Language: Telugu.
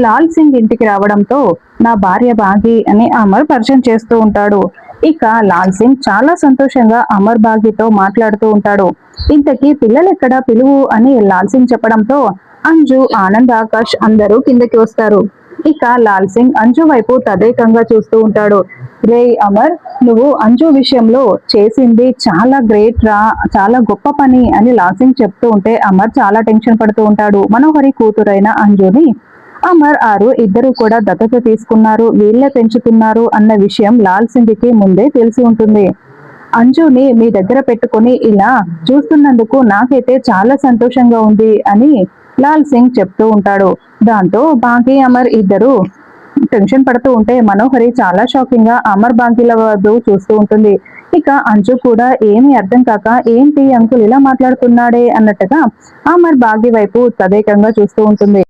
లాల్ సింగ్ ఇంటికి రావడంతో నా భార్య బాగి అని అమర్ పరిచయం చేస్తూ ఉంటాడు. ఇక లాల్ సింగ్ చాలా సంతోషంగా అమర్ బాగితో మాట్లాడుతూ ఉంటాడు. ఇంతకీ పిల్లలెక్కడ పిలువు అని లాల్ సింగ్ చెప్పడంతో అంజు, ఆనంద్, ఆకాష్ అందరూ కిందకి వస్తారు. ఇక లాల్ సింగ్ అంజు వైపు తదేకంగా చూస్తూ ఉంటాడు. రే అమర్, నువ్వు అంజు విషయంలో చేసింది చాలా గ్రేట్ రా, చాలా గొప్ప పని అని లాల్ సింగ్ చెప్తూ ఉంటే అమర్ చాలా టెన్షన్ పడుతూ ఉంటాడు. మనోహరి కూతురైన అంజుని అమర్ ఆరు ఇద్దరు కూడా దత్తత తీసుకున్నారు, వీళ్ళే పెంచుతున్నారు అన్న విషయం లాల్ సింగ్ కి ముందే తెలిసి ఉంటుంది. అంజుని మీ దగ్గర పెట్టుకుని ఇలా చూస్తున్నందుకు నాకైతే చాలా సంతోషంగా ఉంది అని లాల్ సింగ్ చెప్తూ ఉంటాడు. దాంతో బాగి, అమర్ ఇద్దరు టెన్షన్ పడుతూ ఉంటే మనోహరి చాలా షాకింగ్ గా అమర్ బాగిల వద్ద చూస్తూ ఉంటుంది. ఇక అంజు కూడా ఏమీ అర్థం కాక ఏంటి అంకుల్ ఇలా మాట్లాడుతున్నాడే అన్నట్టుగా అమర్ బాగి వైపు తదేకంగా చూస్తూ ఉంటుంది.